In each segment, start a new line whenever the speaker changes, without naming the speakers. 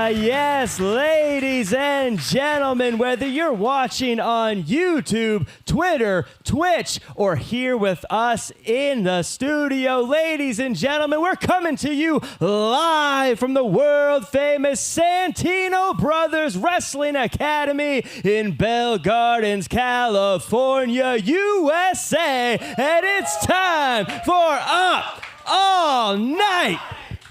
Yes, ladies and gentlemen, whether you're watching on YouTube, Twitter, Twitch, or here with us in the studio, ladies and gentlemen, we're coming to you live from the world-famous Santino Bros Wrestling Academy in Bell Gardens, California, USA, and it's time for Up All Night.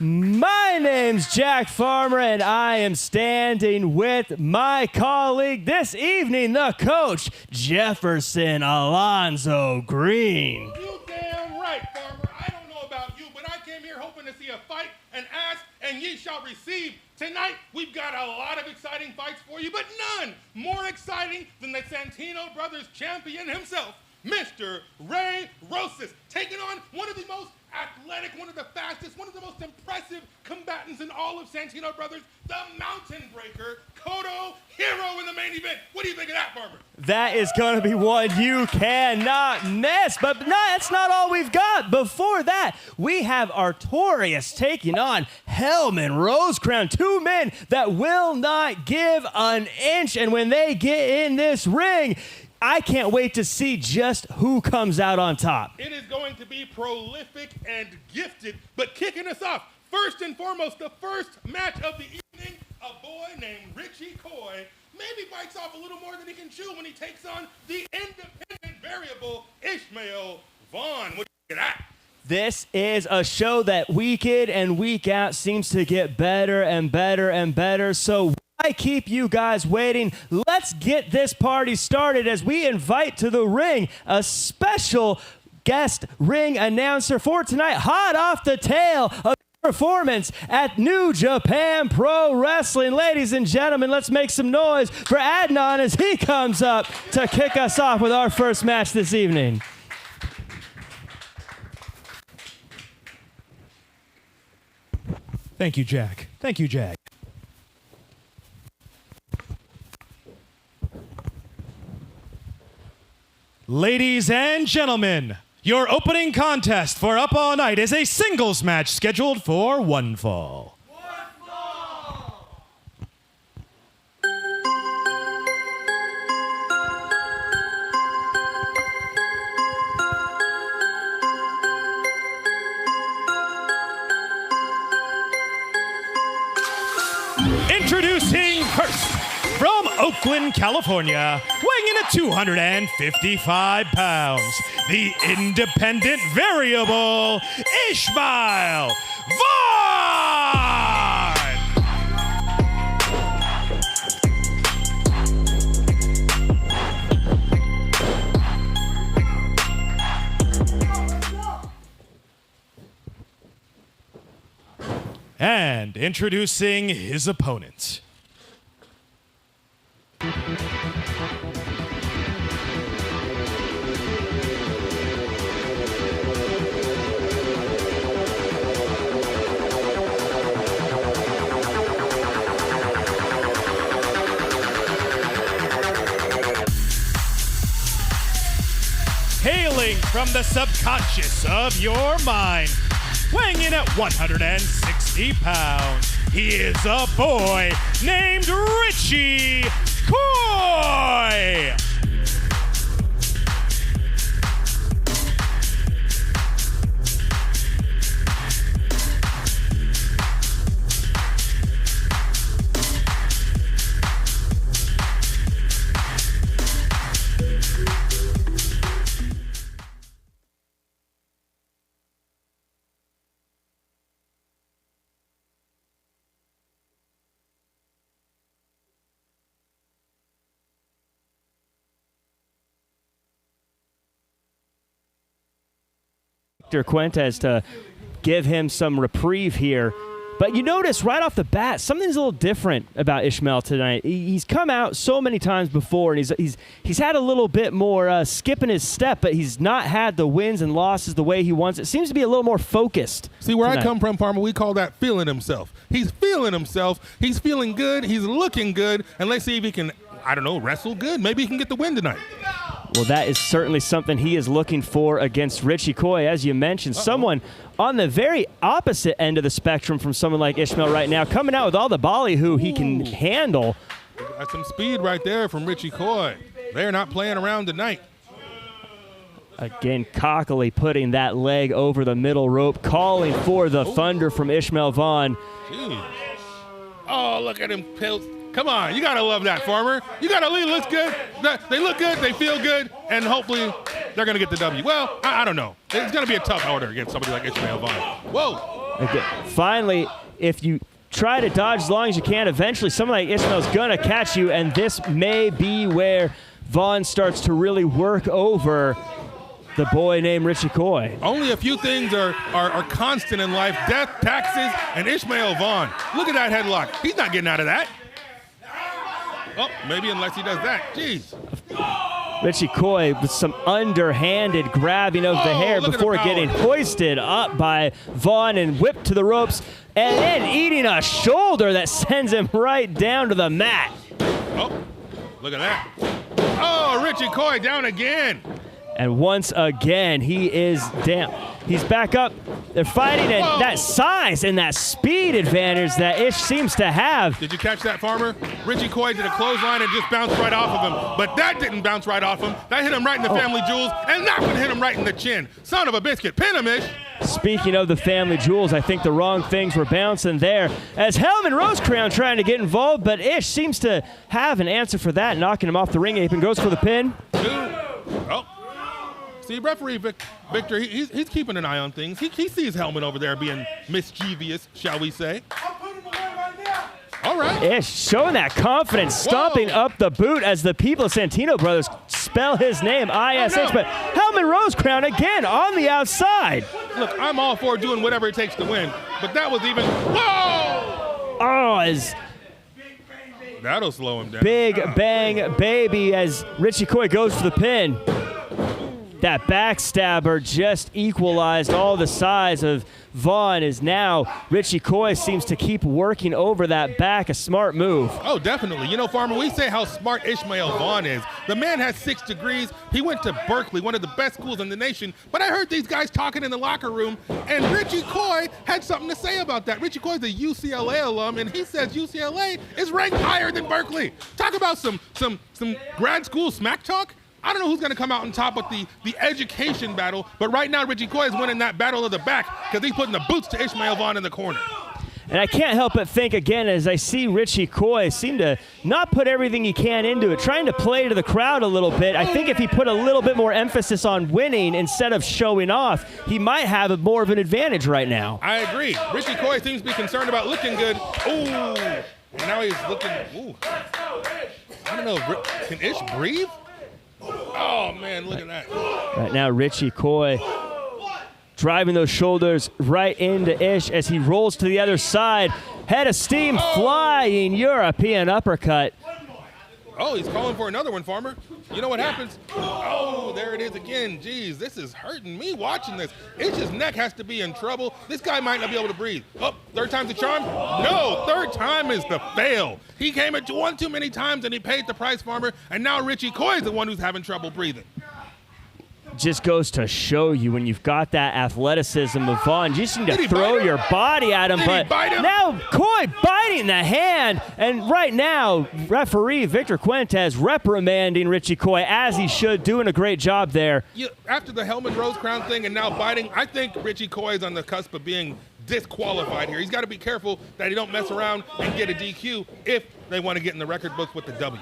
My name's Jack Farmer, and I am standing with my colleague this evening, the coach, Jefferson Alonso Greene.
You damn right, Farmer. I don't know about you, but I came here hoping to see a fight, and ask, and ye shall receive. Tonight, we've got a lot of exciting fights for you, but none more exciting than the Santino Brothers champion himself, Mr. Ray Rosas, taking on one of the most athletic, one of the fastest, one of the most impressive combatants in all of Santino Brothers, the Mountain Breaker, Kodo Hero in the main event. What do you think of that, Farmer?
That is going to be one you cannot miss. But no, that's not all we've got. Before that, we have Artorias taking on Hellman, Rosecrown, two men that will not give an inch. And when they get in this ring, I can't wait to see just who comes out on top.
It is going to be prolific and gifted, but kicking us off, first and foremost, the first match of the evening, a boy named Richie Coy maybe bites off a little more than he can chew when he takes on the independent variable Ishmael Vaughn. What do you think of that?
This is a show that week in and week out seems to get better and better and better, so I keep you guys waiting. Let's get this party started as we invite to the ring a special guest ring announcer for tonight, hot off the tail of performance at New Japan Pro Wrestling. Ladies and gentlemen, let's make some noise for Adnan as he comes up to kick us off with our first match this evening.
Thank you, Jack. Thank you, Jack. Ladies and gentlemen, your opening contest for Up All Night is a singles match scheduled for one fall. Introducing first, from Oakland, California, weighing in at 255 pounds, the independent variable, Ishmael Vaughn! And introducing his opponent. Hailing from the subconscious of your mind, weighing in at 160 pounds, he is a boy named Richie Coy!
Quintez to give him some reprieve here. But you notice right off the bat, something's a little different about Ishmael tonight. He's come out so many times before, and he's had a little bit more skip in his step, but he's not had the wins and losses the way he wants. It seems to be a little more focused.
See, where
tonight.
I come from, Farmer, we call that feeling himself. He's feeling himself. He's feeling good. He's looking good. And let's see if he can, I don't know, wrestle good. Maybe he can get the win tonight.
Well, that is certainly something he is looking for against Richie Coy, as you mentioned. Someone on the very opposite end of the spectrum from someone like Ishmael right now, coming out with all the ballyhoo he can handle.
That's some speed right there from Richie Coy. They're not playing around tonight.
Again, cockily putting that leg over the middle rope, calling for the thunder from Ishmael Vaughn.
Jeez. Oh, look at him. Come on, you got to love that, Farmer. You got to leave. Looks good. They look good. They feel good. And hopefully they're going to get the W. Well, I don't know. It's going to be a tough order against somebody like Ishmael Vaughn. Whoa.
Again, finally, if you try to dodge as long as you can, eventually someone like Ishmael's going to catch you, and this may be where Vaughn starts to really work over the boy named Richie Coy.
Only a few things are constant in life: death, taxes, and Ishmael Vaughn. Look at that headlock. He's not getting out of that. Oh, maybe unless he does that. Jeez.
Richie Coy with some underhanded grabbing of the hair before getting hoisted up by Vaughn and whipped to the ropes, and then eating a shoulder that sends him right down to the mat.
Oh, look at that. Oh, Richie Coy down again.
And once again, he is down. He's back up. They're fighting at that size and that speed advantage that Ish seems to have.
Did you catch that, Farmer? Richie Coy did a clothesline and just bounced right off of him. But that didn't bounce right off him. That hit him right in the family jewels, and that one hit him right in the chin. Son of a biscuit. Pin him, Ish.
Speaking of the family jewels, I think the wrong things were bouncing there. As Hellman Rosecrown trying to get involved, but Ish seems to have an answer for that, knocking him off the ring apron. Goes for the pin.
Oh. See, referee Victor, he's keeping an eye on things. He sees Hellman over there being mischievous, shall we say.
I'll put him away right now.
All right.
Ish showing that confidence, stomping up the boot as the people of Santino Brothers spell his name, I-S-H. But Hellman Rosecrown again on the outside.
Look, I'm all for doing whatever it takes to win, but that was even, whoa!
Oh, as
That'll slow him down.
Big Bang Baby as Richie Coy goes for the pin. That backstabber just equalized all the size of Vaughn. As now Richie Coy seems to keep working over that back. A smart move.
Oh, definitely. You know, Farmer, we say how smart Ishmael Vaughn is. The man has 6 degrees. He went to Berkeley, one of the best schools in the nation. But I heard these guys talking in the locker room, and Richie Coy had something to say about that. Richie Coy is a UCLA alum, and he says UCLA is ranked higher than Berkeley. Talk about some grad school smack talk. I don't know who's going to come out on top with the education battle, but right now Richie Coy is winning that battle of the back because he's putting the boots to Ishmael Vaughn in the corner.
And I can't help but think again as I see Richie Coy seem to not put everything he can into it, trying to play to the crowd a little bit. I think if he put a little bit more emphasis on winning instead of showing off, he might have more of an advantage right now.
I agree. Richie Coy seems to be concerned about looking good. Ooh, and now he's looking, ooh. I don't know, can Ish breathe? Oh, man, look at that.
Right now, Richie Coy driving those shoulders right into Ish as he rolls to the other side. Head of steam, flying European uppercut.
Oh, he's calling for another one, Farmer. You know what happens? Oh, there it is again. Jeez, this is hurting me watching this. Ish's neck has to be in trouble. This guy might not be able to breathe. Oh, third time's the charm? No, third time is the fail. He came at one too many times and he paid the price, Farmer, and now Richie Coy is the one who's having trouble breathing.
Just goes to show you when you've got that athleticism of Vaughn, you just need to throw your body at him. But now Coy biting the hand, and right now referee Victor Quintez reprimanding Richie Coy as he should, doing a great job there.
After the Hellman Rosecrown thing and now biting, I think Richie Coy is on the cusp of being disqualified here. He's got to be careful that he don't mess around and get a DQ if they want to get in the record books with the W.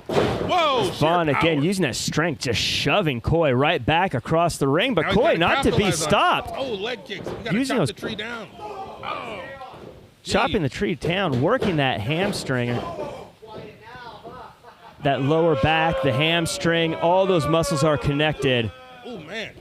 Whoa!
Vaughn again using that strength, just shoving Coy right back across the ring, but Coy not to be stopped.
Oh, leg kicks. You gotta chop the tree down. Oh,
chopping the tree down, working that hamstring, that lower back, the hamstring, all those muscles are connected.
Oh, man.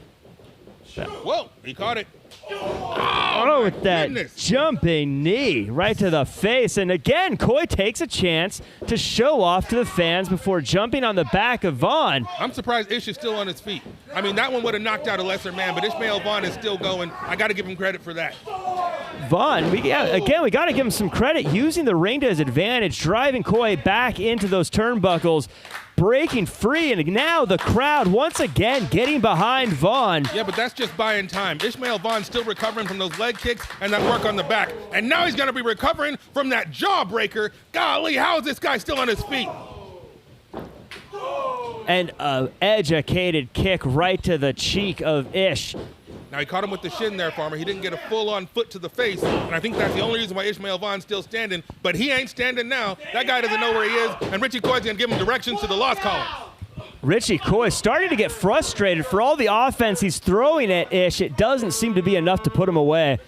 Whoa, he caught it.
Oh, with that jumping knee right to the face. And again, Coy takes a chance to show off to the fans before jumping on the back of Vaughn.
I'm surprised Ish is still on his feet. I mean, that one would have knocked out a lesser man, but Ishmael Vaughn is still going. I got to give him credit for that.
Vaughn, we got to give him some credit, using the ring to his advantage, driving Coy back into those turnbuckles, breaking free, and now the crowd once again getting behind Vaughn.
Yeah, but that's just buying time. Ishmael Vaughn's still recovering from those leg kicks and that work on the back. And now he's going to be recovering from that jawbreaker. Golly, how is this guy still on his feet?
And an educated kick right to the cheek of Ish.
Now, he caught him with the shin there, Farmer. He didn't get a full-on foot to the face, and I think that's the only reason why Ishmael Vaughn's still standing. But he ain't standing now. That guy doesn't know where he is, and Richie Coy's going to give him directions to the lost column.
Richie Coy starting to get frustrated. For all the offense he's throwing at Ish, it doesn't seem to be enough to put him away.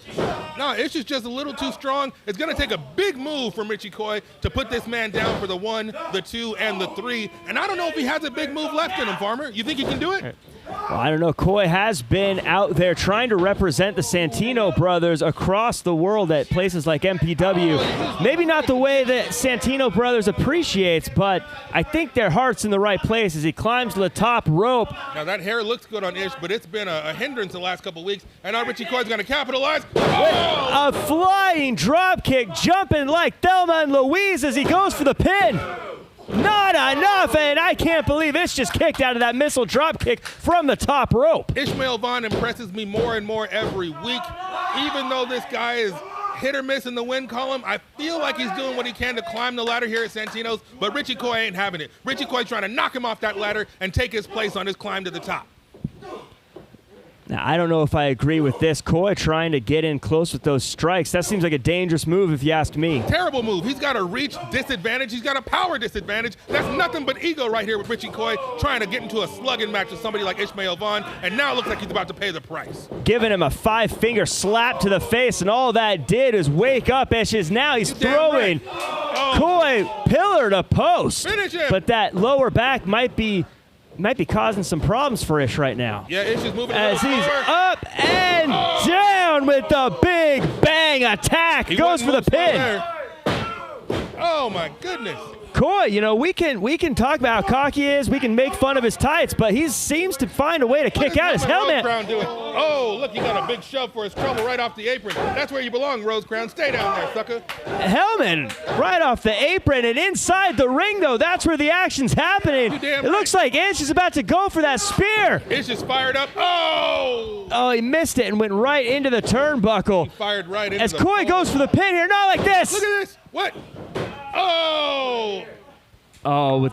No, Ish is just a little too strong. It's going to take a big move from Richie Coy to put this man down for the 1, the 2, and the 3. And I don't know if he has a big move left in him, Farmer. You think he can do it?
Well, I don't know. Coy has been out there trying to represent the Santino brothers across the world at places like MPW. Maybe not the way that Santino brothers appreciates, but I think their heart's in the right place as he climbs to the top rope.
Now, that hair looks good on Ish, but it's been a hindrance the last couple weeks, and now Richie Coy's going to capitalize. Oh!
A flying drop kick, jumping like Thelma and Louise as he goes for the pin. Not enough, and I can't believe it's just kicked out of that missile drop kick from the top rope.
Ishmael Vaughn impresses me more and more every week. Even though this guy is hit or miss in the win column, I feel like he's doing what he can to climb the ladder here at Santino's, but Richie Coy ain't having it. Richie Coy's trying to knock him off that ladder and take his place on his climb to the top.
Now, I don't know if I agree with this. Coy trying to get in close with those strikes. That seems like a dangerous move if you ask me.
Terrible move. He's got a reach disadvantage. He's got a power disadvantage. That's nothing but ego right here with Richie Coy trying to get into a slugging match with somebody like Ishmael Vaughn, and now it looks like he's about to pay the price.
Giving him a 5-finger slap to the face, and all that did is wake up Ishes. Now he's throwing Coy pillar to post.
Finish him.
But that lower back might be causing some problems for Ish right now.
Yeah, Ish is moving
as he's
forward.
up and down with the big bang attack. Goes for the pin.
Oh my goodness.
Coy, you know, we can talk about how cocky he is. We can make fun of his tights, but he seems to find a way to kick out his helmet.
Oh, look, he got a big shove for his trouble right off the apron. That's where you belong, Rosecrown. Stay down there, sucker.
Hellman right off the apron and inside the ring, though. That's where the action's happening. It looks like Ish is about to go for that spear.
Ish is fired up. Oh!
Oh, he missed it and went right into the turnbuckle.
He fired right into
as Coy goes for the pin here. Not like this.
Look at this. What? Oh!
Oh,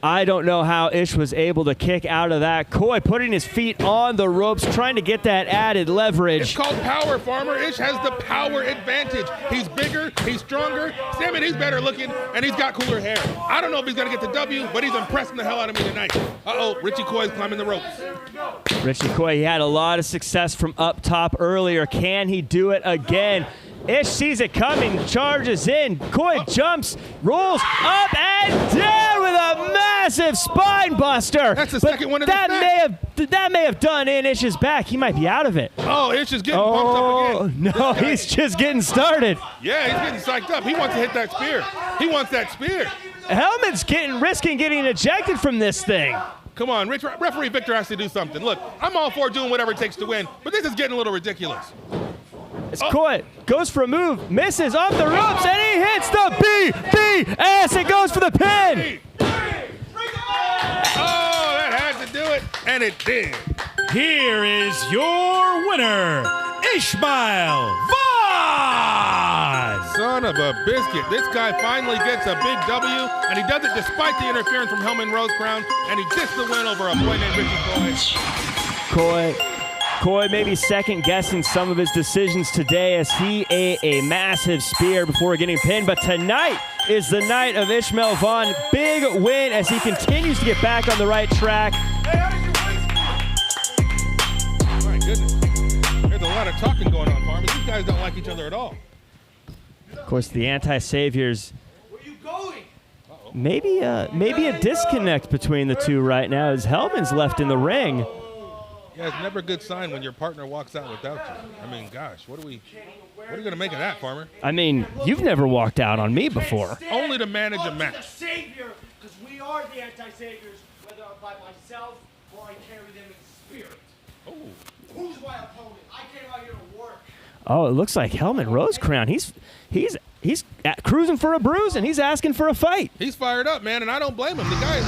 I don't know how Ish was able to kick out of that. Coy putting his feet on the ropes, trying to get that added leverage.
It's called power, Farmer. Ish has the power advantage. He's bigger, he's stronger. Damn it, he's better looking, and he's got cooler hair. I don't know if he's going to get the W, but he's impressing the hell out of me tonight. Uh-oh, Richie Coy's climbing the ropes.
Richie Coy, he had a lot of success from up top earlier. Can he do it again? Ish sees it coming, charges in. Coy jumps, rolls up and down with a massive spine buster.
That's the second one of the match.
That may have done in Ish's back. He might be out of it.
Oh, Ish is getting pumped up again.
No, he's just getting started.
Yeah, he's getting psyched up. He wants to hit that spear. He wants that spear.
Hellman's risking getting ejected from this thing.
Come on, referee Victor has to do something. Look, I'm all for doing whatever it takes to win, but this is getting a little ridiculous.
It's Coy goes for a move, misses off the ropes, and he hits the BBS and goes for the pin.
Oh, that had to do it, and it did.
Here is your winner, Ishmael Vaughn!
Son of a biscuit. This guy finally gets a big W, and he does it despite the interference from Hellman Rosecrown, and he gets the win over a boy named Richie Coy.
Coy maybe second-guessing some of his decisions today as he ate a massive spear before getting pinned. But tonight is the night of Ishmael Vaughn. Big win as he continues to get back on the right track.
My goodness. There's a lot of talking going on, Farmer. These guys don't like each other at all.
Of course, the anti-saviors. Where you going? Maybe a disconnect between the two right now as Hellman's left in the ring.
Yeah, it's never a good sign when your partner walks out without you. I mean, gosh, what are you going to make of that, Farmer?
I mean, you've never walked out on me before.
Only to manage a match.
Savior, because we are the anti-saviors, whether by myself or I carry them in spirit.
Oh.
Who's my opponent? I came out here to work.
Oh, it looks like Hellman Rosecrown. He's cruising for a bruise, and he's asking for a fight.
He's fired up, man, and I don't blame him. The guy is...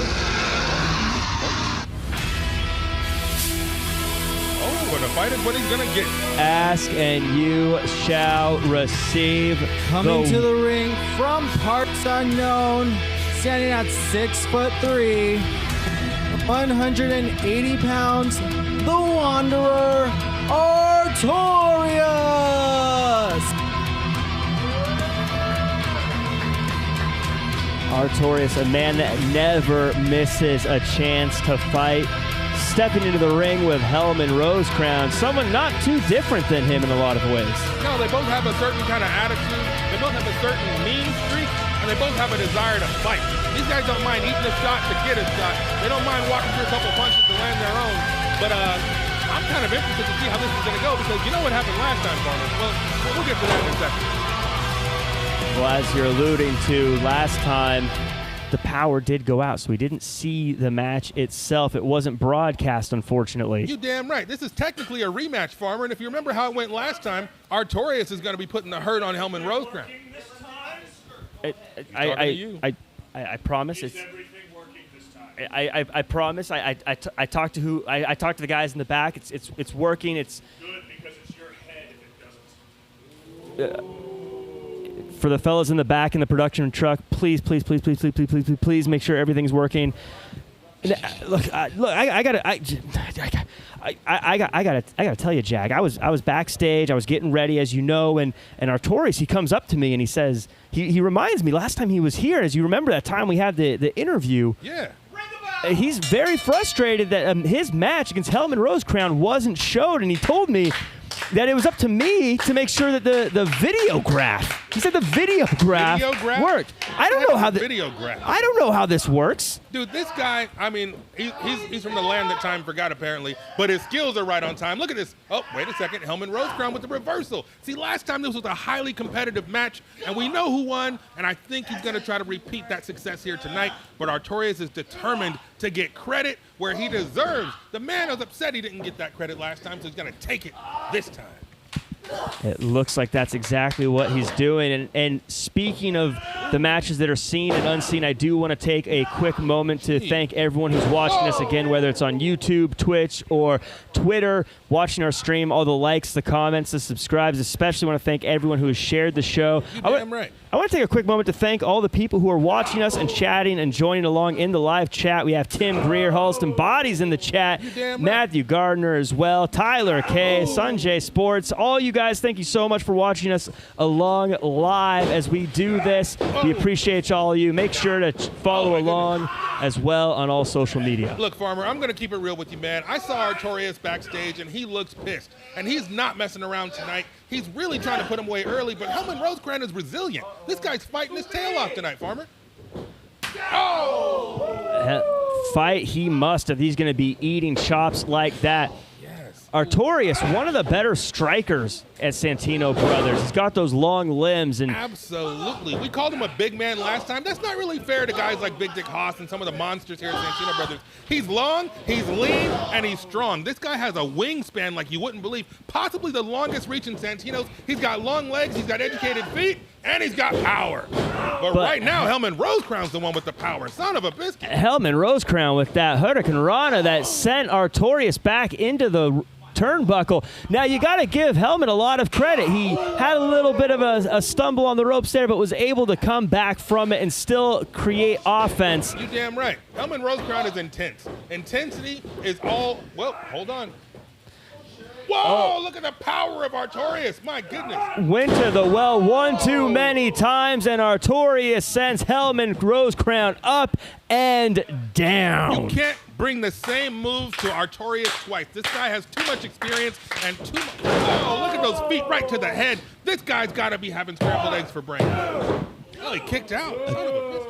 Oh, what a fight is what he's going to get.
Ask and you shall receive.
Coming to the ring from parts unknown, standing at 6'3", 180 pounds, the Wanderer, Artorias.
Artorias, a man that never misses a chance to fight. Stepping into the ring with Hellman Rosecrown, someone not too different than him in a lot of ways.
No, they both have a certain kind of attitude. They both have a certain mean streak, and they both have a desire to fight. These guys don't mind eating a shot to get a shot. They don't mind walking through a couple punches to land their own. But I'm kind of interested to see how this is going to go, because you know what happened last time, Farmer. Well, we'll get to that in a second.
Well, as you're alluding to, last time the power did go out, so we didn't see the match itself. It wasn't broadcast, unfortunately.
You damn right. This is technically a rematch, Farmer, and if you remember how it went last time, Artorias is going to be putting the hurt on Hellman Rosecrown.
I promise it's. I promise. I talked to the guys in the back. It's working. It's
Good, because it's your head if it doesn't.
For the fellas in the back in the production truck, please make sure everything's working. Look, I gotta tell you, Jag. I was backstage. I was getting ready, as you know, and Artorias, he comes up to me and he says, he reminds me last time he was here, as you remember that time we had the interview.
Yeah.
He's very frustrated that his match against Hellman Rosecrown wasn't showed, and he told me that it was up to me to make sure that the videograph. He said the videograph worked. I don't know how the
videograph.
I don't know how this works.
Dude, this guy, I mean, he's from the land that time forgot, apparently, but his skills are right on time. Look at this. Oh, wait a second. Hellman Rosecrown with the reversal. See, last time this was a highly competitive match, and we know who won, and I think he's going to try to repeat that success here tonight, but Artorias is determined to get credit where he deserves. The man was upset he didn't get that credit last time, so he's going to take it this time.
It looks like that's exactly what he's doing. And speaking of the matches that are seen and unseen, I do want to take a quick moment to thank everyone who's watching us again, whether it's on YouTube, Twitch, or Twitter, watching our stream, all the likes, the comments, the subscribes. Especially want to thank everyone who has shared the show.
Damn right.
I want to take a quick moment to thank all the people who are watching us and chatting and joining along in the live chat. We have Tim Greer, Halston Bodies in the chat, Matthew Gardner as well, Tyler K, Sanjay Sports. All you guys, thank you so much for watching us along live as we do this. We appreciate all of you. Make sure to follow along as well on all social media.
Look, Farmer, I'm going to keep it real with you, man. I saw Artorias backstage, and he looks pissed. And he's not messing around tonight. He's really trying to put him away early, but Hellman Rosecrown is resilient. This guy's fighting his tail off tonight, Farmer. Oh!
Fight he must if he's going to be eating chops like that.
Yes.
Artorias, one of the better strikers at Santino Brothers. He's got those long limbs. And
absolutely. We called him a big man last time. That's not really fair to guys like Big Dick Haas and some of the monsters here at Santino Brothers. He's long, he's lean, and he's strong. This guy has a wingspan like you wouldn't believe. Possibly the longest reach in Santino's. He's got long legs, he's got educated feet, and he's got power. But right now, Hellman Rosecrown's the one with the power. Son of a biscuit.
Hellman Rosecrown with that Hurricane Rana that sent Artorias back into the turnbuckle. Now, you got to give Hellman a lot of credit. He had a little bit of a stumble on the ropes there, but was able to come back from it and still create offense.
You damn right. Hellman Rosecrown is intense. Intensity is all, well, hold on. Whoa, look at the power of Artorias. My goodness.
Went to the well one too many times, and Artorias sends Hellman Rosecrown up and down.
You can't bring the same moves to Artorias twice. This guy has too much experience and too much. Oh, look at those feet right to the head. This guy's got to be having scrambled eggs for brains. Oh, he kicked out.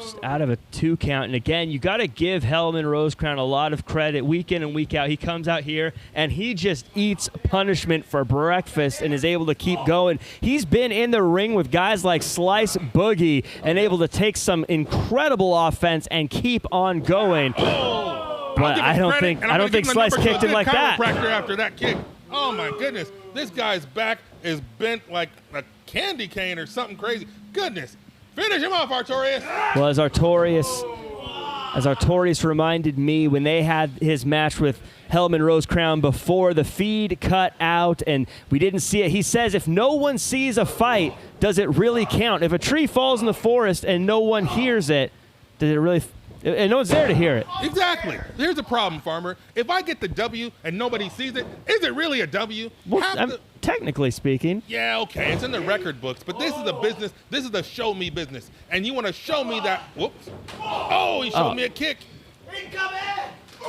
Just out of a 2 count. And again, you got to give Hellman Rosecrown a lot of credit week in and week out. He comes out here and he just eats punishment for breakfast and is able to keep going. He's been in the ring with guys like Slice Boogie and able to take some incredible offense and keep on going. But I don't think Slice kicked him like that.
After that kick. Oh my goodness. This guy's back is bent like a candy cane or something crazy. Goodness. Finish him off, Artorias.
Well, as Artorias reminded me when they had his match with Hellman Rosecrown before the feed cut out and we didn't see it. He says if no one sees a fight, does it really count? If a tree falls in the forest and no one hears it, does it really... And no one's there to hear it.
Exactly. Here's the problem, Farmer. If I get the W and nobody sees it, is it really a W?
Well, technically speaking.
Yeah, okay, it's in the record books, but this is a business. This is a show me business. And you want to show me that, whoops. Oh, he showed me a kick.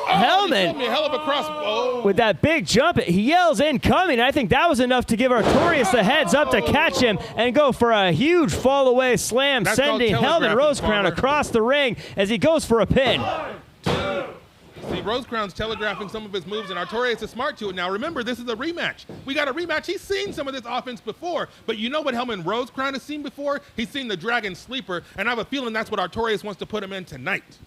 Hellman,
he showed me a hell of a cross. Oh.
with that big jump, he yells incoming. I think that was enough to give Artorias the heads up to catch him and go for a huge fall away slam,
That's
sending Hellman Rosecrown across the ring as he goes for a pin.
See, Rosecrown's telegraphing some of his moves, and Artorias is smart to it. Now, remember, this is a rematch. We got a rematch. He's seen some of this offense before, but you know what Hellman Rosecrown has seen before? He's seen the Dragon Sleeper, and I have a feeling that's what Artorias wants to put him in tonight.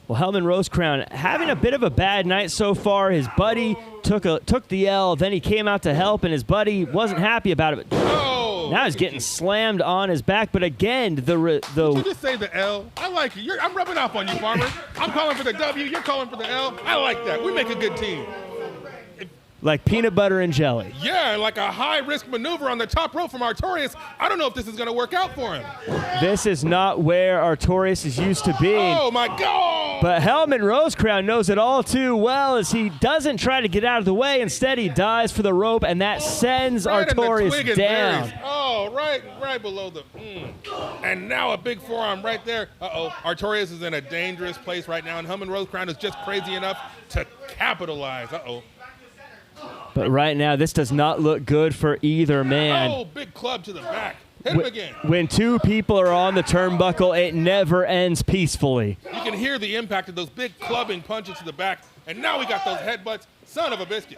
Well, Hellman Rosecrown having a bit of a bad night so far. His buddy took the L, then he came out to help, and his buddy wasn't happy about it.
Oh!
Now he's getting slammed on his back, but again,
Did you just say the L? I like it. I'm rubbing off on you, Farmer. I'm calling for the W. You're calling for the L. I like that. We make a good team.
like peanut butter and jelly.
Yeah, like a high-risk maneuver on the top rope from Artorias. I don't know if this is going to work out for him.
This is not where Artorias is used to being.
Oh, my God!
But Hellman Rosecrown knows it all too well as he doesn't try to get out of the way. Instead, he dives for the rope, and that sends Artorias down.
Oh, right below the... And now a big forearm right there. Uh-oh, Artorias is in a dangerous place right now, and Hellman Rosecrown is just crazy enough to capitalize. Uh-oh.
But right now, this does not look good for either man.
Oh, big club to the back. Hit him again.
When two people are on the turnbuckle, it never ends peacefully.
You can hear the impact of those big clubbing punches to the back. And now we got those headbutts. Son of a biscuit.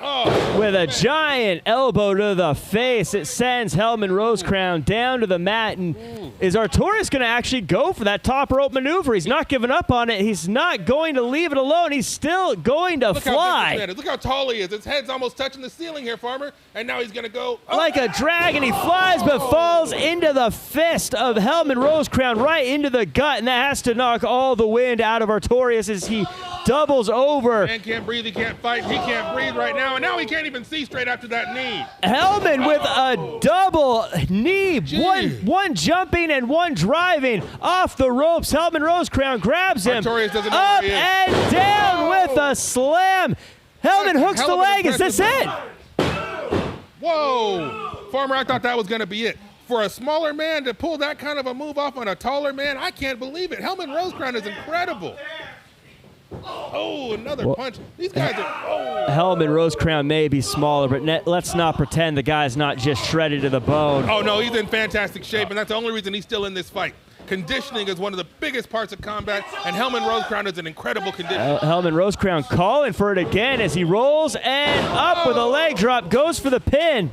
Oh,
with a giant elbow to the face, it sends Hellman Rosecrown down to the mat. And is Artorias going to actually go for that top rope maneuver? He's not giving up on it. He's not going to leave it alone. He's still going to fly.
Look how tall he is. His head's almost touching the ceiling here, Farmer. And now he's going to go. Oh.
Like a dragon, he flies but falls into the fist of Hellman Rosecrown, right into the gut. And that has to knock all the wind out of Artorias as he doubles over.
Man can't breathe. He can't fight. He can't breathe right now. And now he can't even see straight after that knee.
Hellman with a double knee. One jumping and one driving off the ropes. Hellman Rosecrown grabs him
Artorias doesn't know
up
where he is.
and down with a slam. Hellman hooks the leg. Is this it?
Whoa. Farmer, I thought that was going to be it. For a smaller man to pull that kind of a move off on a taller man, I can't believe it. Hellman Rosecrown is incredible. Oh, another punch. These guys are...
Hellman Rosecrown may be smaller, but let's not pretend the guy's not just shredded to the bone.
Oh, no, he's in fantastic shape, and that's the only reason he's still in this fight. Conditioning is one of the biggest parts of combat, and Hellman Rosecrown is in incredible condition.
Hellman Rosecrown calling for it again as he rolls and up with a leg drop, goes for the pin.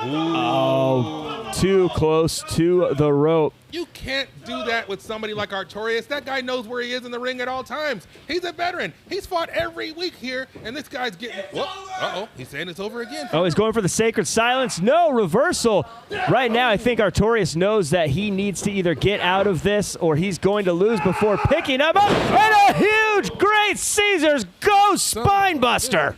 Oh, too close to the rope.
You can't do that with somebody like Artorias. That guy knows where he is in the ring at all times. He's a veteran. He's fought every week here, and this guy's getting... Uh-oh, he's saying it's over again.
Oh, he's going for the sacred silence. No, reversal. Right now, I think Artorias knows that he needs to either get out of this or he's going to lose before picking up. And a huge, great Caesar's Ghost Spine Buster.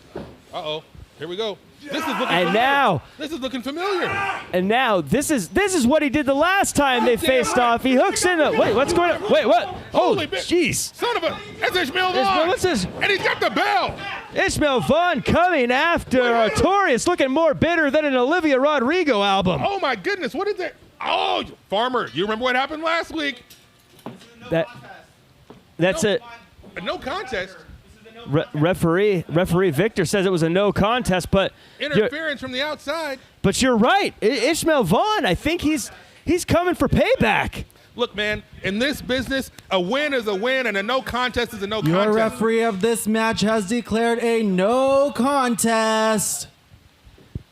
Uh-oh, here we go. This is looking
and
familiar.
Now,
this is looking familiar.
And now, this is what he did the last time they faced off. He hooks in the... Wait, what's going on? Wait, what? Oh, jeez.
Son of a... That's Ishmael Vaughn.
What's this?
And he's got the bell.
Ishmael Vaughn coming after Artorias, looking more bitter than an Olivia Rodrigo album.
Oh, my goodness. What is that? Oh, Farmer, you remember what happened last week?
That's a
no contest.
Referee Victor says it was a no contest, but
interference from the outside.
But you're right, Ishmael Vaughn. I think he's coming for payback.
Look, man, in this business, a win is a win, and a no contest is a no contest.
Your referee of this match has declared a no contest.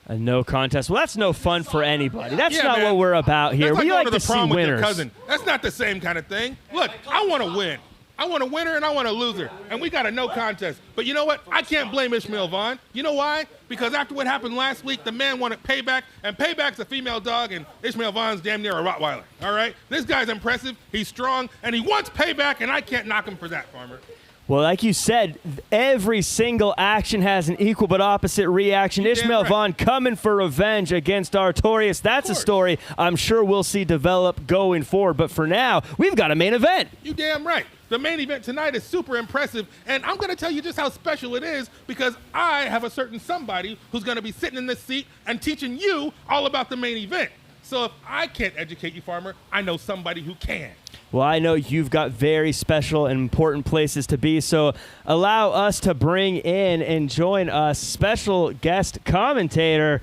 A no contest. Well, that's no fun for anybody. That's not what we're about here.
That's
we
like
like to see winners.
That's not the same kind of thing. Look, I want to win. I want a winner and I want a loser. And we got a no contest. But you know what? I can't blame Ishmael Vaughn. You know why? Because after what happened last week, the man wanted payback, and payback's a female dog, and Ishmael Vaughn's damn near a Rottweiler. All right? This guy's impressive, he's strong, and he wants payback, and I can't knock him for that, Farmer.
Well, like you said, every single action has an equal but opposite reaction. Ishmael Vaughn coming for revenge against Artorias. That's a story I'm sure we'll see develop going forward. But for now, we've got a main event.
You damn right. The main event tonight is super impressive, and I'm going to tell you just how special it is because I have a certain somebody who's going to be sitting in this seat and teaching you all about the main event. So if I can't educate you, Farmer, I know somebody who can.
Well, I know you've got very special and important places to be, so allow us to bring in and join us special guest commentator,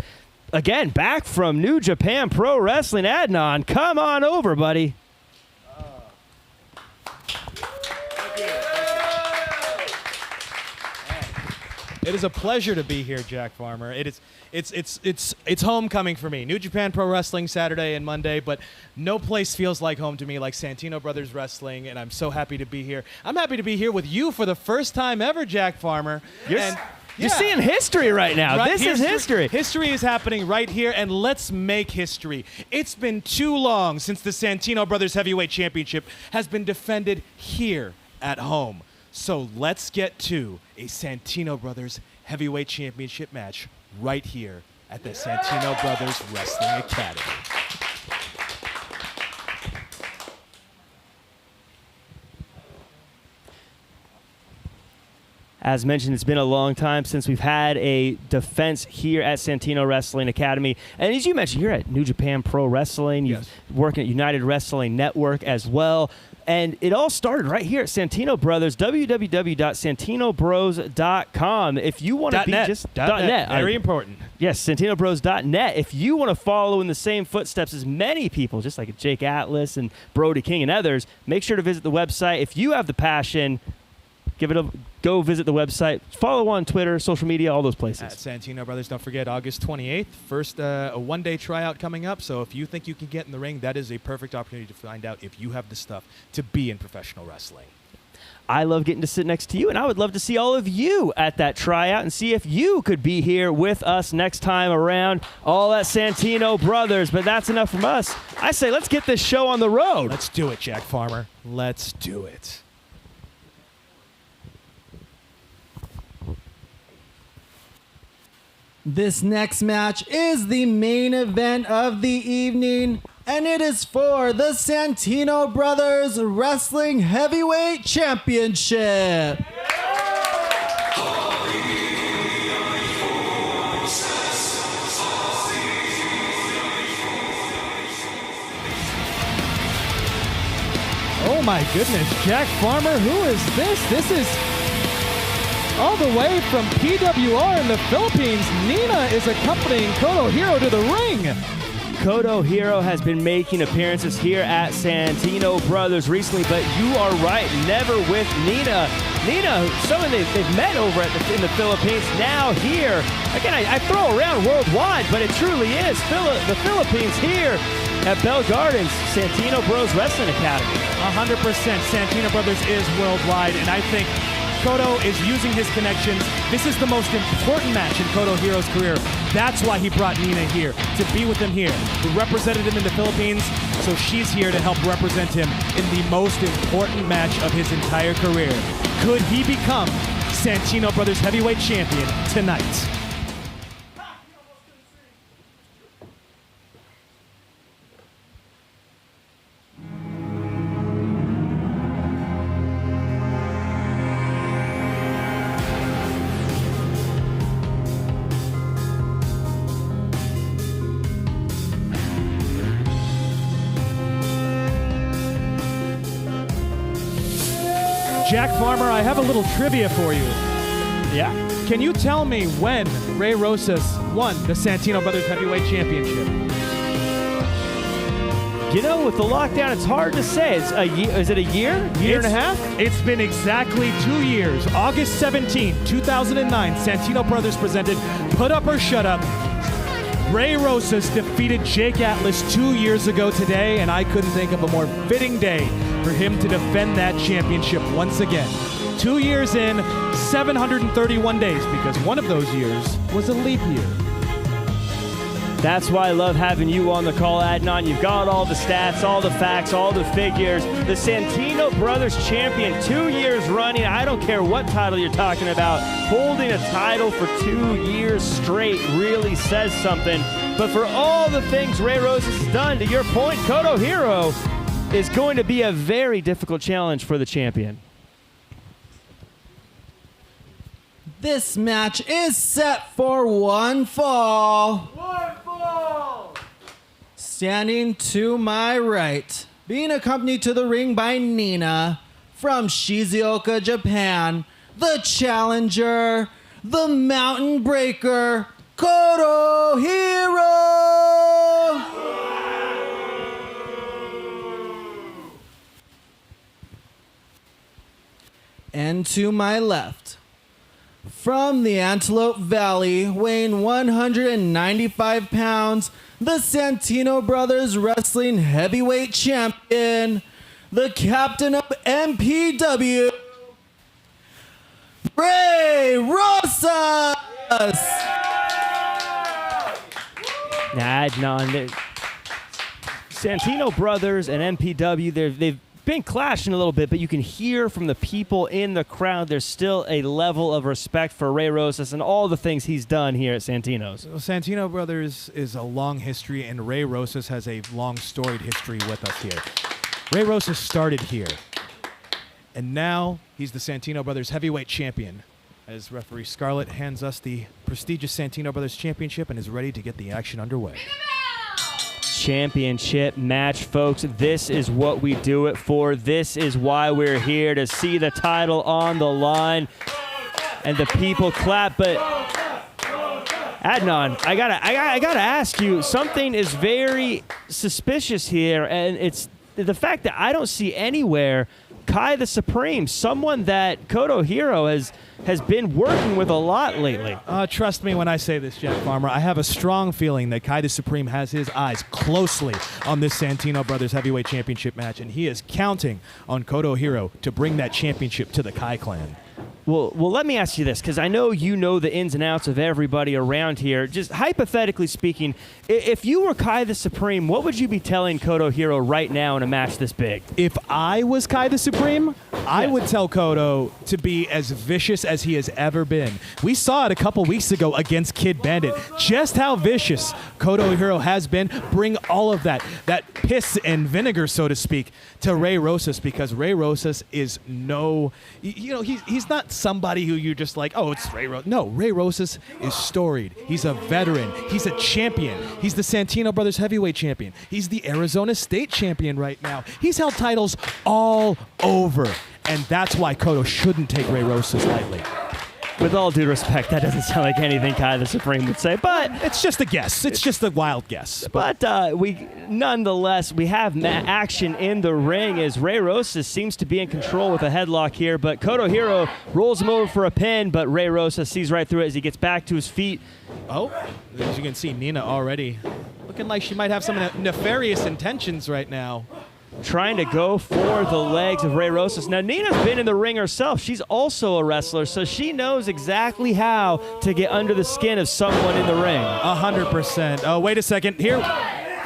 again, back from New Japan Pro Wrestling, Adnan. Come on over, buddy.
It is a pleasure to be here, Jack Farmer. It's homecoming for me. New Japan Pro Wrestling Saturday and Monday, but no place feels like home to me like Santino Brothers Wrestling, and I'm so happy to be here. I'm happy to be here with you for the first time ever, Jack Farmer.
You're seeing history right now.
Right?
This is history.
History is happening right here, and let's make history. It's been too long since the Santino Brothers Heavyweight Championship has been defended here at home. So let's get to a Santino Brothers Heavyweight Championship match right here at the Santino Brothers Wrestling Academy.
As mentioned, it's been a long time since we've had a defense here at Santino Wrestling Academy. And as you mentioned, you're at New Japan Pro Wrestling. You're working at United Wrestling Network as well. And it all started right here at Santino Brothers, www.santinobros.com. If you want to be just .net.
Very important.
Yes, santinobros.net. If you want to follow in the same footsteps as many people, just like Jake Atlas and Brody King and others, make sure to visit the website. If you have the passion, go visit the website. Follow on Twitter, social media, all those places.
At Santino Brothers, don't forget August 28th. First, a one-day tryout coming up. So if you think you can get in the ring, that is a perfect opportunity to find out if you have the stuff to be in professional wrestling.
I love getting to sit next to you, and I would love to see all of you at that tryout and see if you could be here with us next time around, all at Santino Brothers. But that's enough from us. I say let's get this show on the road.
Let's do it, Jack Farmer. Let's do it.
This next match is the main event of the evening, and it is for the Santino Brothers Wrestling Heavyweight Championship.
Oh my goodness, Jack Farmer, who is this? This is all the way from PWR in the Philippines. Nina is accompanying Cornejo to the ring.
Cornejo has been making appearances here at Santino Brothers recently, but you are right, never with Nina. Nina, someone they've met over in the Philippines, now here. Again, I throw around worldwide, but it truly is the Philippines here at Bell Gardens, Santino Bros Wrestling Academy.
100%. Santino Brothers is worldwide, and I think Cornejo is using his connections. This is the most important match in Cornejo's career. That's why he brought Nina here, to be with him here. We represented him in the Philippines, so she's here to help represent him in the most important match of his entire career. Could he become Santino Brothers Heavyweight Champion tonight? Jack Farmer, I have a little trivia for you.
Yeah.
Can you tell me when Ray Rosas won the Santino Brothers Heavyweight Championship?
You know, with the lockdown, it's hard to say. Is it a year and a half?
It's been exactly 2 years. August 17, 2009, Santino Brothers presented Put Up or Shut Up. Ray Rosas defeated Jake Atlas 2 years ago today, and I couldn't think of a more fitting day for him to defend that championship once again. 2 years in, 731 days, because one of those years was a leap year.
That's why I love having you on the call, Adnan. You've got all the stats, all the facts, all the figures. The Santino Brothers champion, 2 years running. I don't care what title you're talking about. Holding a title for 2 years straight really says something. But for all the things Ray Rosas has done, to your point, Koto Hiro is going to be a very difficult challenge for the champion.
This match is set for one fall. Standing to my right, being accompanied to the ring by Nina from Shizuoka, Japan, the challenger, the mountain breaker, Koto Hiro! And to my left, from the Antelope Valley, weighing 195 pounds, the Santino Brothers Wrestling Heavyweight Champion, the captain of MPW, Ray Rosas!
Adnan, Santino Brothers and MPW, they've been clashing a little bit, but you can hear from the people in the crowd there's still a level of respect for Ray Rosas and all the things he's done here at Santino's.
Well, Santino Brothers is a long history, and Ray Rosas has a long storied history with us here. Ray Rosas started here, and now he's the Santino Brothers Heavyweight Champion, as referee Scarlette hands us the prestigious Santino Brothers Championship and is ready to get the action underway.
Championship match, folks. This is what we do it for. This is why we're here, to see the title on the line and the people clap. But Adnan, I gotta ask you, something is very suspicious here, and it's the fact that I don't see anywhere Kai the Supreme, someone that Koto Hiro has been working with a lot lately.
Trust me when I say this, Jack Farmer. I have a strong feeling that Kai the Supreme has his eyes closely on this Santino Brothers Heavyweight Championship match, and he is counting on Koto Hiro to bring that championship to the Kai clan.
Well, let me ask you this, because I know you know the ins and outs of everybody around here. Just hypothetically speaking, if you were Kai the Supreme, what would you be telling Koto Hiro right now in a match this big?
If I was Kai the Supreme, I would tell Koto to be as vicious as he has ever been. We saw it a couple weeks ago against Kid Bandit, just how vicious Koto Hiro has been. Bring all of that piss and vinegar, so to speak, to Ray Rosas, because Ray Rosas is he's not somebody who you're just like, oh, it's Ray Rosas. No, Ray Rosas is storied. He's a veteran. He's a champion. He's the Santino Brothers Heavyweight Champion. He's the Arizona State Champion right now. He's held titles all over, and that's why Koto shouldn't take Ray Rosas lightly.
With all due respect, that doesn't sound like anything Kai the Supreme would say, but
it's just a guess. It's just a wild guess.
But nonetheless, we have action in the ring as Ray Rosas seems to be in control with a headlock here, but Koto Hiro rolls him over for a pin, but Ray Rosas sees right through it as he gets back to his feet.
Oh, as you can see, Nina already looking like she might have some nefarious intentions right now.
Trying to go for the legs of Ray Rosas. Now, Nina's been in the ring herself. She's also a wrestler, so she knows exactly how to get under the skin of someone in the ring.
100%. Oh, wait a second. Here,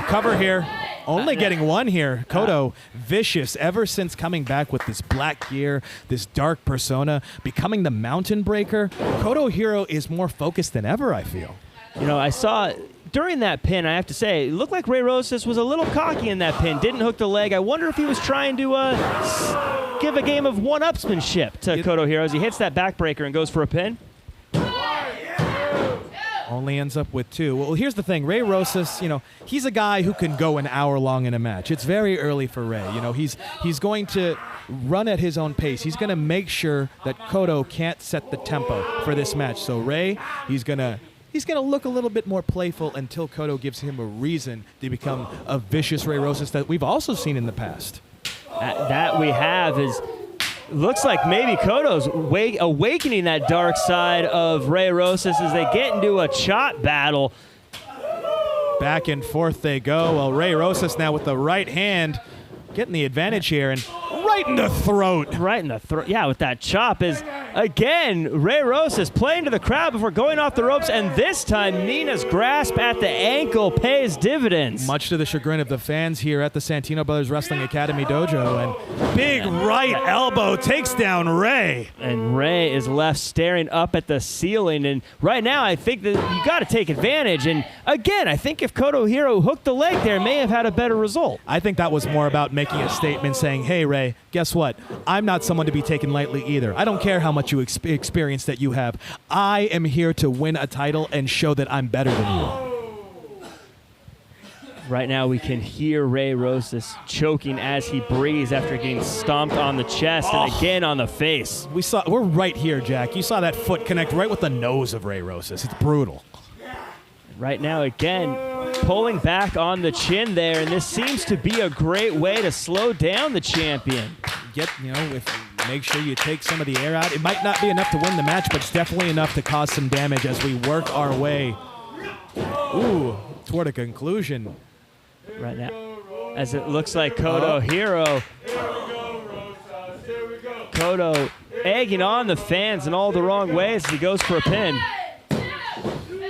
cover here. Only getting one here. Koto, vicious ever since coming back with this black gear, this dark persona, becoming the mountain breaker. Koto Hiro is more focused than ever, I feel.
You know, I saw during that pin, I have to say, it looked like Ray Rosas was a little cocky in that pin. Didn't hook the leg. I wonder if he was trying to give a game of one-upsmanship to Koto Hiro as he hits that backbreaker and goes for a pin.
Only ends up with two. Well, here's the thing. Ray Rosas, he's a guy who can go an hour long in a match. It's very early for Ray. He's going to run at his own pace. He's going to make sure that Koto can't set the tempo for this match. So Ray, he's going to look a little bit more playful until Koto gives him a reason to become a vicious Ray Rosas that we've also seen in the past.
That we have is, looks like maybe Koto's awakening that dark side of Ray Rosas as they get into a chop battle.
Back and forth they go. Well, Ray Rosas now with the right hand getting the advantage here. And
right in the throat.
Right in the throat. Yeah, with that chop is, again, Ray Rosas playing to the crowd before going off the ropes, and this time Nina's grasp at the ankle pays dividends.
Much to the chagrin of the fans here at the Santino Brothers Wrestling Academy dojo, and big right elbow takes down Ray.
And Ray is left staring up at the ceiling, and right now I think that you got to take advantage, and again, I think if Kotohiro hooked the leg there, may have had a better result.
I think that was more about making a statement saying, hey, Ray, guess what? I'm not someone to be taken lightly either. I don't care how much experience that you have. I am here to win a title and show that I'm better than you.
Right now we can hear Ray Rosas choking as he breathes after getting stomped on the chest and again on the face.
We're right here, Jack. You saw that foot connect right with the nose of Ray Rosas. It's brutal.
Right now, again, pulling back on the chin there, and this seems to be a great way to slow down the champion.
Make sure you take some of the air out. It might not be enough to win the match, but it's definitely enough to cause some damage as we work our way toward a conclusion.
Right now, as it looks like Koto egging on the fans in all the wrong ways as he goes for a pin.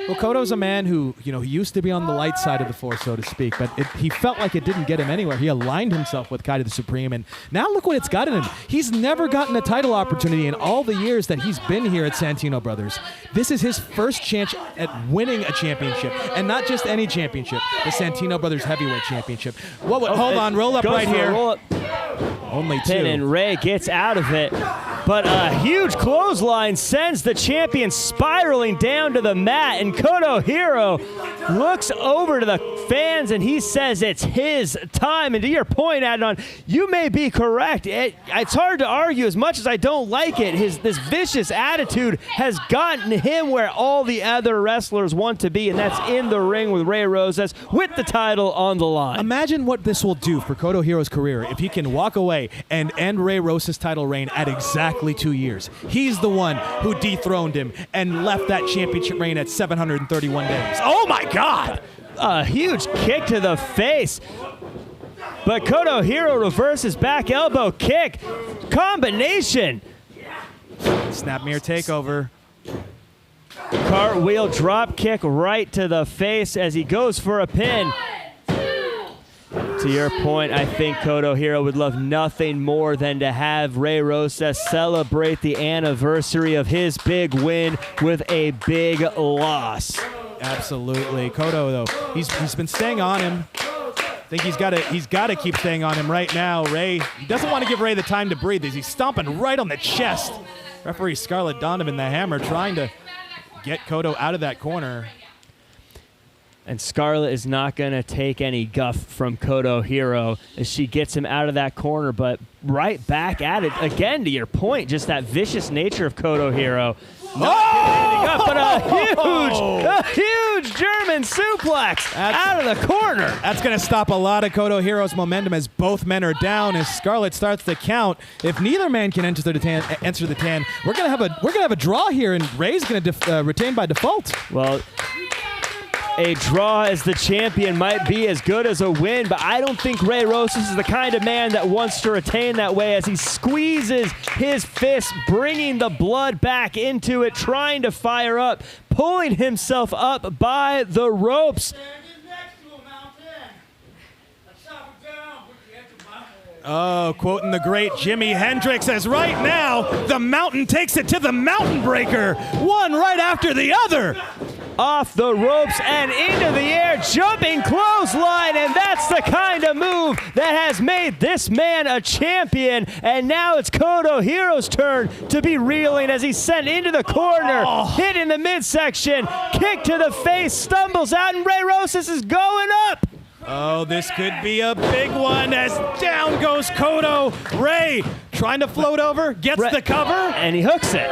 Well, Koto's a man who, he used to be on the light side of the force, so to speak, but he felt like it didn't get him anywhere. He aligned himself with Kaito the Supreme, and now look what it's gotten him. He's never gotten a title opportunity in all the years that he's been here at Santino Brothers. This is his first chance at winning a championship, and not just any championship, the Santino Brothers Heavyweight Championship. Hold on, roll up right here. Only two.
Pin, and Ray gets out of it. But a huge clothesline sends the champion spiraling down to the mat, and Kotohiro looks over to the fans and he says it's his time. And to your point, Adnan, you may be correct. It's hard to argue as much as I don't like it. This vicious attitude has gotten him where all the other wrestlers want to be, and that's in the ring with Ray Rosas with the title on the line.
Imagine what this will do for Kotohiro's career if he can walk away and end Ray Rosas' title reign at exactly 2 years. He's the one who dethroned him and left that championship reign at 731 days. Oh my God!
A huge kick to the face. But Kotohiro reverses back elbow kick. Combination.
Snapmare takeover.
Cartwheel drop kick right to the face as he goes for a pin. To your point, I think Kotohiro would love nothing more than to have Ray Rosas celebrate the anniversary of his big win with a big loss.
Absolutely. Koto, though, he's been staying on him. I think he's got to keep staying on him right now. Ray, he doesn't want to give Ray the time to breathe. He's stomping right on the chest. Referee Scarlette Donovan, the Hammer, trying to get Koto out of that corner.
And Scarlette is not going to take any guff from Kotohiro as she gets him out of that corner, but right back at it. Again, to your point, just that vicious nature of Kotohiro. But a huge German suplex out of the corner.
That's going to stop a lot of Kotohiro's momentum as both men are down. As Scarlette starts to count, if neither man can enter the tan, we're going to have a draw here, and Ray's going to retain by default.
Well, a draw as the champion might be as good as a win, but I don't think Ray Rosas is the kind of man that wants to retain that way as he squeezes his fist, bringing the blood back into it, trying to fire up, pulling himself up by the ropes.
Oh, quoting the great Jimi Hendrix as right now, the Mountain takes it to the Mountain Breaker, one right after the other.
Off the ropes and into the air, jumping clothesline, and that's the kind of move that has made this man a champion. And now it's Kotohiro's turn to be reeling as he's sent into the corner, hit in the midsection, kick to the face, stumbles out, and Ray Rosas is going up.
Oh, this could be a big one as down goes Koto. Ray trying to float over, gets the cover.
And he hooks it.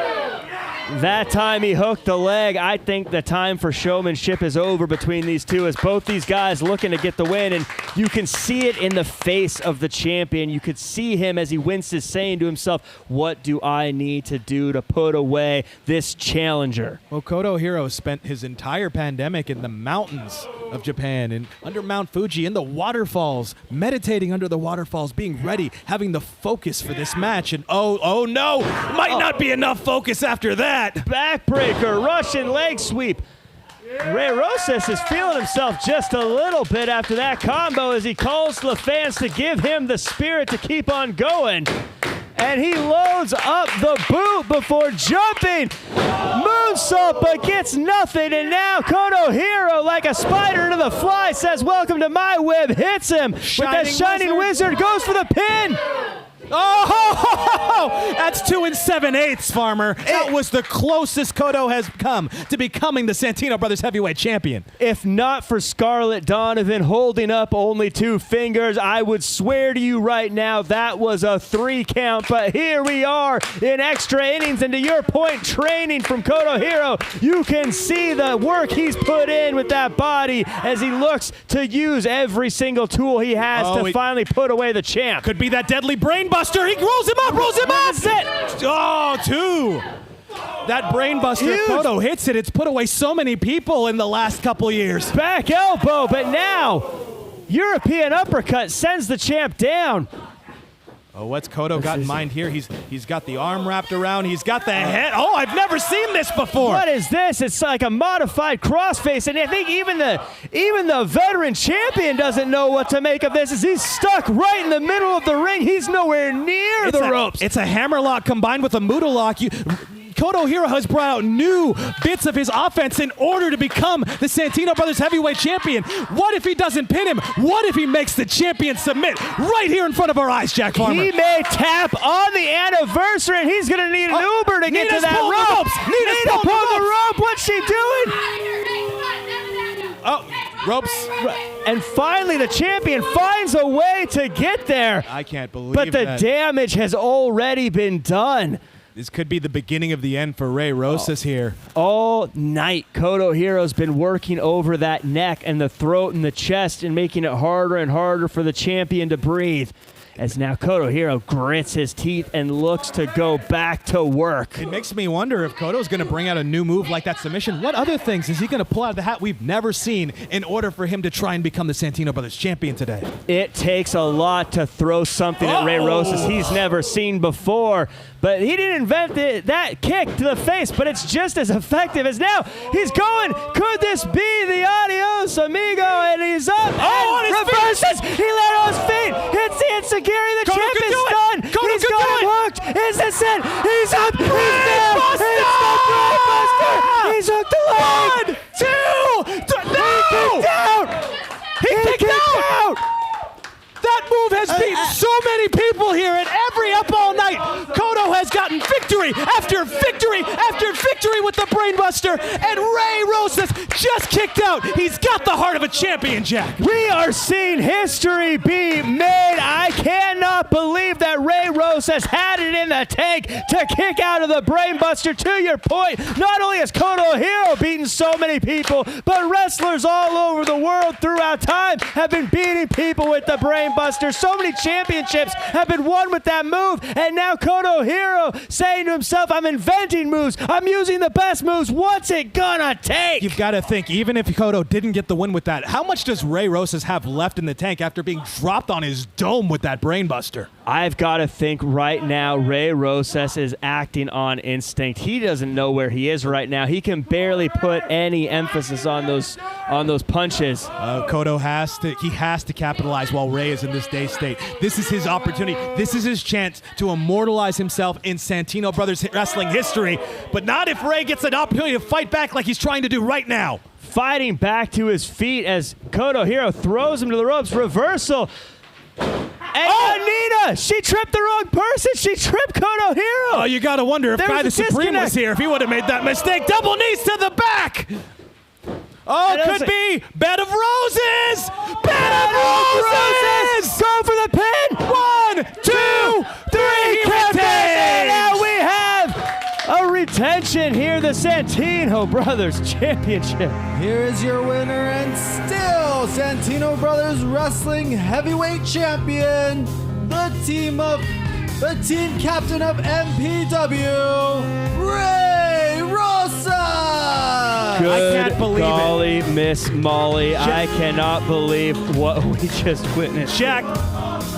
That time he hooked the leg. I think the time for showmanship is over between these two as both these guys looking to get the win, and you can see it in the face of the champion. You could see him as he winces saying to himself, what do I need to do to put away this challenger?
Well, Koto Hiro spent his entire pandemic in the mountains of Japan and under Mount Fuji in the waterfalls, meditating under the waterfalls, being ready, having the focus for this match. And oh no, might not be enough focus after that.
Backbreaker, Russian leg sweep. Ray Rosas is feeling himself just a little bit after that combo as he calls the fans to give him the spirit to keep on going. And he loads up the boot before jumping. Moonsault, but gets nothing. And now Koto Hiro, like a spider into the fly, says, welcome to my web. Hits him with that Shining Wizard. Goes for the pin.
Oh, that's 2 7/8, Farmer. That was the closest Koto has come to becoming the Santino Brothers heavyweight champion.
If not for Scarlette Donovan holding up only 2 fingers, I would swear to you right now that was a 3 count. But here we are in extra innings, and to your point, training from Koto Hiro, you can see the work he's put in with that body as he looks to use every single tool he has to finally put away the champ.
Could be that deadly brainbuster. He rolls him up, That's it. Oh, 2. That brainbuster,
Huge.
Koto hits it. It's put away so many people in the last couple years.
Back elbow, but now European uppercut sends the champ down.
Oh, what's Koto got in mind here? He's got the arm wrapped around. He's got the head. Oh, I've never seen this before.
What is this? It's like a modified crossface, and I think even the veteran champion doesn't know what to make of this as he's stuck right in the middle of the ring. He's nowhere near the ropes.
It's a hammerlock combined with a Muda lock. Koto Hiro has brought out new bits of his offense in order to become the Santino Brothers heavyweight champion. What if he doesn't pin him? What if he makes the champion submit right here in front of our eyes, Jack Farmer?
He may tap on the anniversary, and he's going to need an Uber to get to that rope. Nina pull the rope. What's she doing?
Oh, ropes.
And finally, the champion finds a way to get there.
I can't believe
But the
that.
damage has already been done.
This could be the beginning of the end for Ray Rosas here.
All night, Koto Hiro's been working over that neck and the throat and the chest and making it harder and harder for the champion to breathe. As now Koto Hiro grits his teeth and looks to go back to work.
It makes me wonder if Koto's going to bring out a new move like that submission. What other things is he going to pull out of the hat we've never seen in order for him to try and become the Santino Brothers champion today?
It takes a lot to throw something at Ray Rosas he's never seen before. But he didn't invent that kick to the face, but it's just as effective as now he's going. Could this be the adios amigo? And he's up and reverses. He let on his feet. Hits the Enziguri. The champ is done. He's got him hooked. Is this it? He's up. He's down. It's the Brainbuster. He's hooked the leg.
1, 2, no!
He kicked out.
That move has beaten so many people here, and every up all night, Koto has gotten victory after victory after victory with the Brainbuster, and Ray Rosas just kicked out. He's got the heart of a champion, Jack.
We are seeing history be made. I cannot believe that Ray Rosas had it in the tank to kick out of the Brainbuster. To your point, not only has Koto Hiro beaten so many people, but wrestlers all over the world throughout time have been beating people with the Brainbuster. So many championships have been won with that move, and now Koto Hiro saying to himself, I'm inventing moves. I'm using the best moves. What's it gonna take?
You've got to think, even if Koto didn't get the win with that, how much does Ray Rosas have left in the tank after being dropped on his dome with that Brainbuster?
I've got to think right now Ray Rosas is acting on instinct. He doesn't know where he is right now. He can barely put any emphasis on those punches.
Koto has to capitalize while Ray is in this day state. This is his opportunity. This is his chance to immortalize himself in Santino Brothers wrestling history, but not if Ray gets an opportunity to fight back like he's trying to do right now.
Fighting back to his feet as Koto Hiro throws him to the ropes. Reversal. And Nina, she tripped the wrong person. She tripped Koto Hiro.
Oh, you got to wonder if
There
Guy the
was a
Supreme was
disconnect.
here, if he would have made that mistake. Double knees to the back. Oh,
And
could be Bed of Roses. Bed of Roses.
Go for the pin.
1, 2, 3.
And now we have a retention here, the Santino Brothers Championship.
Here is your winner and still Santino Brothers Wrestling Heavyweight Champion, the team captain of MPW, Ray Rosas.
Good
I can't believe
golly, Miss Molly. I cannot believe what we just witnessed.
Jack,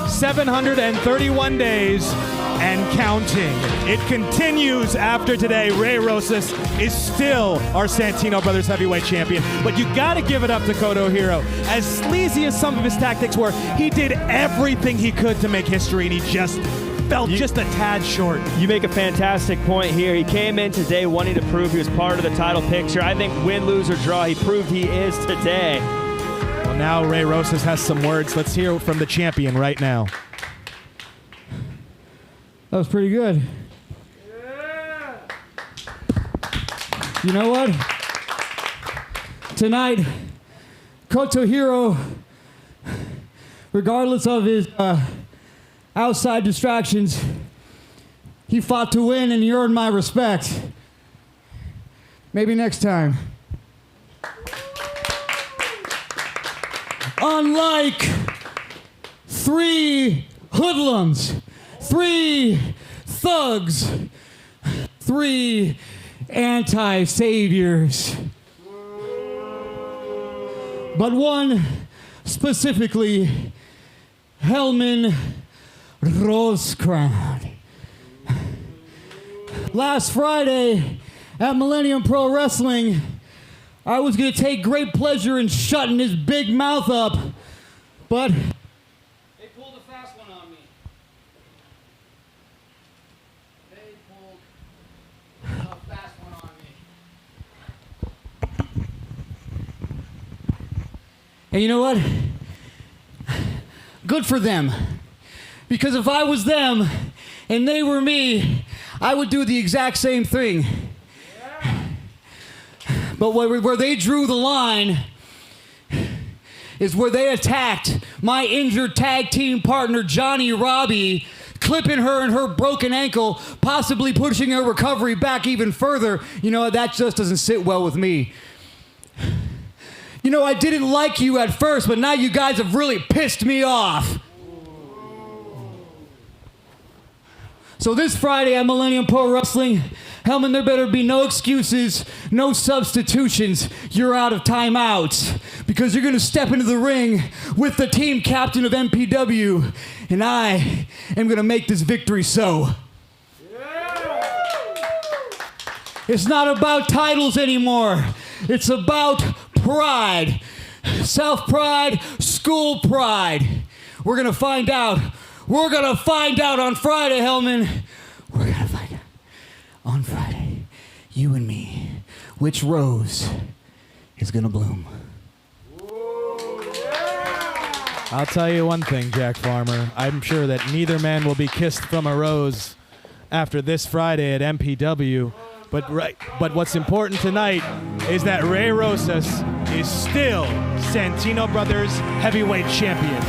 731 days and counting. It continues after today. Ray Rosas is still our Santino Brothers Heavyweight Champion, but you gotta give it up to Kodo Hiro. As sleazy as some of his tactics were, he did everything he could to make history, and he just fell just a tad short.
You make a fantastic point here. He came in today wanting to prove he was part of the title picture. I think win, lose, or draw, he proved he is today.
Well, now Ray Rosas has some words. Let's hear from the champion right now.
That was pretty good.
Yeah.
You know what? Tonight, Koto Hiro, regardless of his outside distractions, he fought to win and he earned my respect. Maybe next time. Unlike 3 hoodlums, 3 thugs, 3 anti-saviors, but one specifically, Hellman Rosecrown. Last Friday at Millennium Pro Wrestling, I was going to take great pleasure in shutting his big mouth up, but they pulled a fast one on me. They pulled a fast one on me. And you know what? Good for them. Because if I was them and they were me, I would do the exact same thing. But where they drew the line is where they attacked my injured tag team partner, Johnny Robbie, clipping her and her broken ankle, possibly pushing her recovery back even further. You know, that just doesn't sit well with me. You know, I didn't like you at first, but now you guys have really pissed me off. So this Friday at Millennium Pro Wrestling, Hellman, there better be no excuses, no substitutions. You're out of timeouts because you're going to step into the ring with the team captain of MPW, and I am going to make this victory so. Yeah. It's not about titles anymore. It's about pride. Self-pride, school pride. We're going to find out. We're going to find out on Friday, Hellman. We're going to find out on Friday, you and me, which rose is going to bloom.
I'll tell you one thing, Jack Farmer. I'm sure that neither man will be kissed from a rose after this Friday at MPW. But what's important tonight is that Ray Rosas is still Santino Brothers Heavyweight Champion.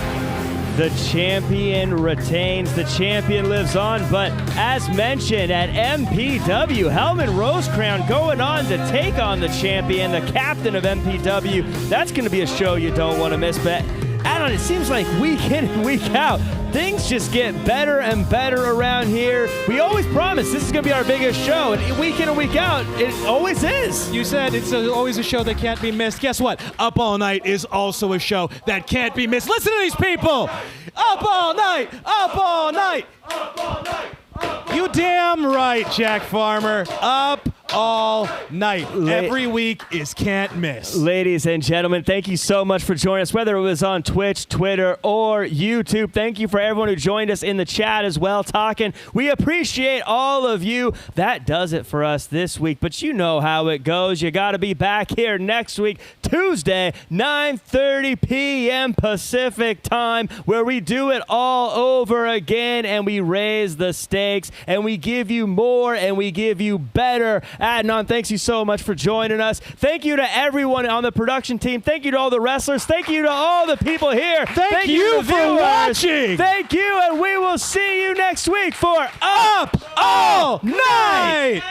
The champion retains, the champion lives on, but as mentioned at MPW, Hellman Rosecrown going on to take on the champion, the captain of MPW. That's going to be a show you don't want to miss, but Adam, it seems like week in and week out, things just get better and better around here. We always promise this is going to be our biggest show, and week in and week out, it always is.
You said it's always a show that can't be missed. Guess what? Up All Night is also a show that can't be missed. Listen to these people. Up all night, up all night. Up all night. You damn right, Jack Farmer. Up all night. Every week is can't miss.
Ladies and gentlemen, thank you so much for joining us, whether it was on Twitch, Twitter, or YouTube. Thank you for everyone who joined us in the chat as well, talking. We appreciate all of you. That does it for us this week, but you know how it goes. You got to be back here next week, Tuesday, 9:30 p.m. Pacific time, where we do it all over again, and we raise the stakes, and we give you more, and we give you better Adnan, thanks you so much for joining us. Thank you to everyone on the production team. Thank you to all the wrestlers. Thank you to all the people here.
Thank you
to the
for
viewers.
watching.
Thank you, and we will see you next week for Up All Night.